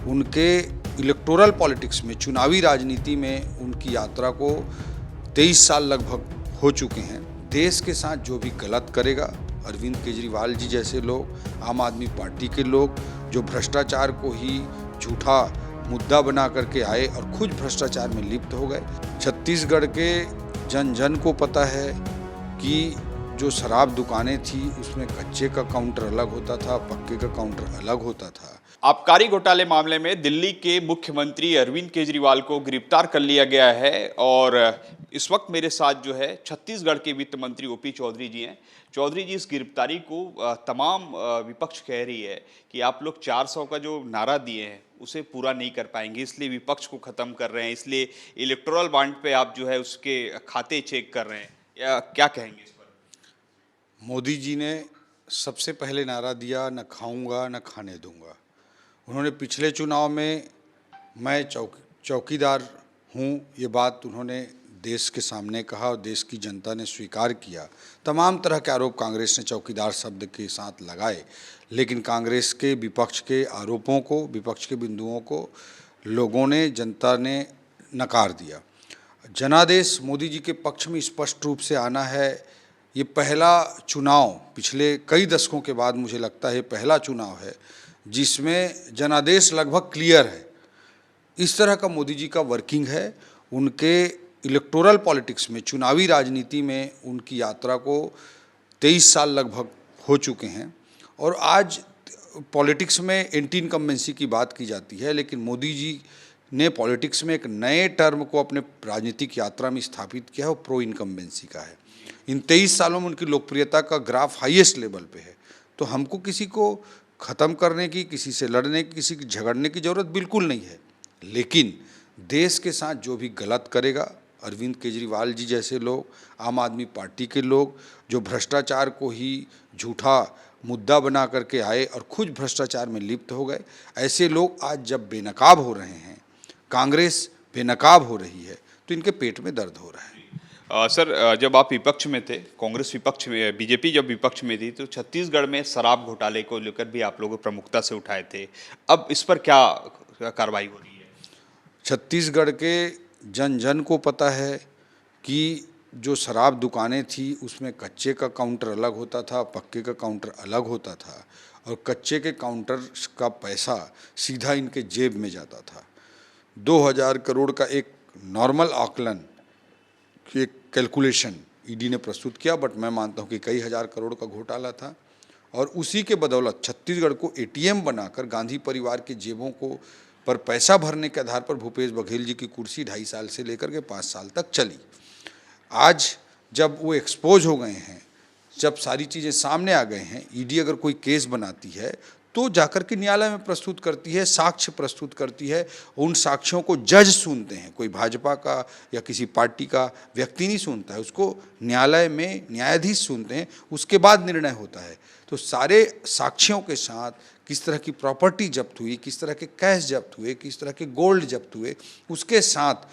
उनके electoral politics में, चुनावी राजनीति में उनकी यात्रा को 23 साल लगभग हो चुके हैं। देश के साथ जो भी गलत करेगा, अरविंद केजरीवाल जी जैसे लोग, आम आदमी पार्टी के लोग जो भ्रष्टाचार को ही झूठा मुद्दा बना करके आए और खुद भ्रष्टाचार में लिप्त हो गए। छत्तीसगढ़ के जन जन को पता है कि जो शराब दुकानें थी उसमें कच्चे का काउंटर अलग होता था, पक्के का काउंटर अलग होता था। आबकारी घोटाले मामले में दिल्ली के मुख्यमंत्री अरविंद केजरीवाल को गिरफ्तार कर लिया गया है और इस वक्त मेरे साथ जो है छत्तीसगढ़ के वित्त मंत्री ओपी चौधरी जी हैं। चौधरी जी, इस गिरफ्तारी को तमाम विपक्ष कह रही है कि आप लोग 400 का जो नारा दिए हैं उसे पूरा नहीं कर पाएंगे, इसलिए विपक्ष को खत्म कर रहे हैं, इसलिए इलेक्टोरल बॉन्ड पे आप जो है उसके खाते चेक कर रहे हैं, या क्या कहेंगे इस पर? मोदी जी ने सबसे पहले नारा दिया, न खाऊंगा न खाने दूंगा। उन्होंने पिछले चुनाव में मैं चौकीदार हूँ, ये बात उन्होंने देश के सामने कहा और देश की जनता ने स्वीकार किया। तमाम तरह के आरोप कांग्रेस ने चौकीदार शब्द के साथ लगाए, लेकिन कांग्रेस के विपक्ष के आरोपों को, विपक्ष के बिंदुओं को लोगों ने, जनता ने नकार दिया। जनादेश मोदी जी के पक्ष में स्पष्ट रूप से आना है। ये पहला चुनाव पिछले कई दशकों के बाद, मुझे लगता है पहला चुनाव है जिसमें जनादेश लगभग क्लियर है। इस तरह का मोदी जी का वर्किंग है। उनके इलेक्टोरल पॉलिटिक्स में, चुनावी राजनीति में उनकी यात्रा को 23 साल लगभग हो चुके हैं और आज पॉलिटिक्स में एंटी इनकम्बेंसी की बात की जाती है, लेकिन मोदी जी ने पॉलिटिक्स में एक नए टर्म को अपने राजनीतिक यात्रा में स्थापित किया है, वो प्रो इनकम्बेंसी का है। इन 23 सालों में उनकी लोकप्रियता का ग्राफ हाईएस्ट लेवल पे है। तो हमको किसी को ख़त्म करने की, किसी से लड़ने की, किसी की झगड़ने की ज़रूरत बिल्कुल नहीं है, लेकिन देश के साथ जो भी गलत करेगा, अरविंद केजरीवाल जी जैसे लोग, आम आदमी पार्टी के लोग जो भ्रष्टाचार को ही झूठा मुद्दा बना करके आए और खुद भ्रष्टाचार में लिप्त हो गए, ऐसे लोग आज जब बेनकाब हो रहे हैं, कांग्रेस बेनकाब हो रही है, तो इनके पेट में दर्द हो रहा है। सर, जब आप विपक्ष में थे, कांग्रेस विपक्ष में, बीजेपी जब विपक्ष में थी, तो छत्तीसगढ़ में शराब घोटाले को लेकर भी आप लोग प्रमुखता से उठाए थे। अब इस पर क्या कार्रवाई हो रही है? छत्तीसगढ़ के जन जन को पता है कि जो शराब दुकानें थी उसमें कच्चे का काउंटर अलग होता था, पक्के का काउंटर अलग होता था और कच्चे के काउंटर का पैसा सीधा इनके जेब में जाता था। 2000 करोड़ का एक नॉर्मल आकलन, एक कैलकुलेशन ईडी ने प्रस्तुत किया, बट मैं मानता हूँ कि कई हज़ार करोड़ का घोटाला था और उसी के बदौलत छत्तीसगढ़ को एटीएम बनाकर गांधी परिवार के जेबों को पर पैसा भरने के आधार पर भूपेश बघेल जी की कुर्सी 2.5 साल से लेकर के 5 साल तक चली। आज जब वो एक्सपोज हो गए हैं, जब सारी चीज़ें सामने आ गए हैं, ईडी अगर कोई केस बनाती है तो जाकर के न्यायालय में प्रस्तुत करती है, साक्ष्य प्रस्तुत करती है। उन साक्ष्यों को जज सुनते हैं, कोई भाजपा का या किसी पार्टी का व्यक्ति नहीं सुनता है, उसको न्यायालय में न्यायाधीश सुनते हैं, उसके बाद निर्णय होता है। तो सारे साक्ष्यों के साथ किस तरह की प्रॉपर्टी जब्त हुई, किस तरह के कैश जब्त हुए, किस तरह के गोल्ड जब्त हुए, उसके साथ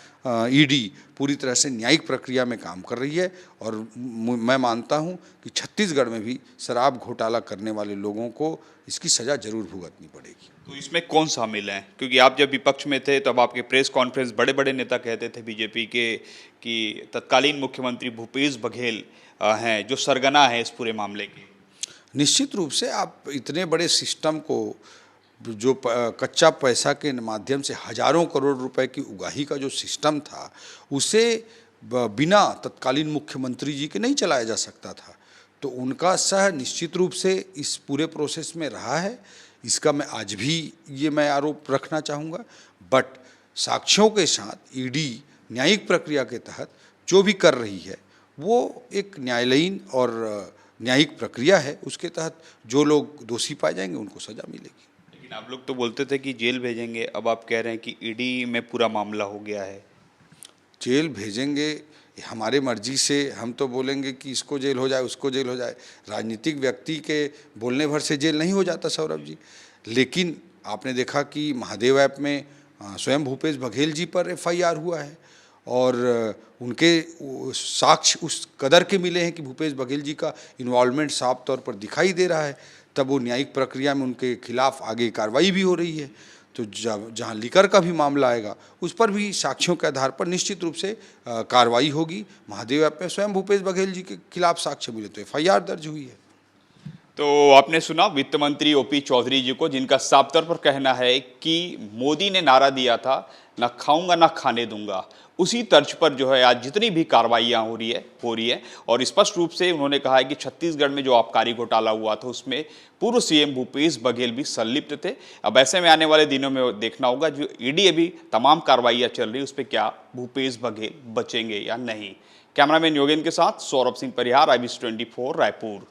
ईडी पूरी तरह से न्यायिक प्रक्रिया में काम कर रही है और मैं मानता हूं कि छत्तीसगढ़ में भी शराब घोटाला करने वाले लोगों को इसकी सज़ा जरूर भुगतनी पड़ेगी। तो इसमें कौन शामिल है? क्योंकि आप जब विपक्ष में थे तब आपके प्रेस कॉन्फ्रेंस बड़े बड़े नेता कहते थे बीजेपी के कि तत्कालीन मुख्यमंत्री भूपेश बघेल हैं जो सरगना है इस पूरे मामले के। निश्चित रूप से आप इतने बड़े सिस्टम को, जो कच्चा पैसा के माध्यम से हजारों करोड़ रुपए की उगाही का जो सिस्टम था, उसे बिना तत्कालीन मुख्यमंत्री जी के नहीं चलाया जा सकता था। तो उनका सह निश्चित रूप से इस पूरे प्रोसेस में रहा है। इसका मैं आज भी ये मैं आरोप रखना चाहूँगा, बट साक्ष्यों के साथ ईडी न्यायिक प्रक्रिया के तहत जो भी कर रही है वो एक न्यायालयीन और न्यायिक प्रक्रिया है, उसके तहत जो लोग दोषी पाए जाएंगे उनको सजा मिलेगी। लेकिन आप लोग तो बोलते थे कि जेल भेजेंगे, अब आप कह रहे हैं कि ईडी में पूरा मामला हो गया है। जेल भेजेंगे हमारे मर्जी से, हम तो बोलेंगे कि इसको जेल हो जाए, उसको जेल हो जाए। राजनीतिक व्यक्ति के बोलने भर से जेल नहीं हो जाता सौरभ जी। लेकिन आपने देखा कि महादेव ऐप में स्वयं भूपेश बघेल जी पर एफआईआर हुआ है और उनके साक्ष्य उस कदर के मिले हैं कि भूपेश बघेल जी का इन्वॉल्वमेंट साफ तौर पर दिखाई दे रहा है। तब वो न्यायिक प्रक्रिया में उनके खिलाफ आगे कार्रवाई भी हो रही है। तो जहाँ लिकर का भी मामला आएगा उस पर भी साक्ष्यों के आधार पर निश्चित रूप से कार्रवाई होगी। महादेव ऐप में स्वयं भूपेश बघेल जी के खिलाफ साक्ष्य मिले तो एफआईआर दर्ज हुई है। तो आपने सुना वित्त मंत्री ओपी चौधरी जी को, जिनका साफ तौर पर कहना है कि मोदी ने नारा दिया था ना खाऊंगा ना खाने दूंगा, उसी तर्ज पर जो है आज जितनी भी कार्रवाइयां हो रही है और स्पष्ट रूप से उन्होंने कहा है कि छत्तीसगढ़ में जो आबकारी घोटाला हुआ था उसमें पूर्व सीएम भूपेश बघेल भी संलिप्त थे। अब ऐसे में आने वाले दिनों में देखना होगा जो ईडी अभी तमाम कार्रवाइयां चल रही है उस पर क्या भूपेश बघेल बचेंगे या नहीं। कैमरामैन योगेंद्र के साथ सौरभ सिंह परिहार, IBC 24 रायपुर।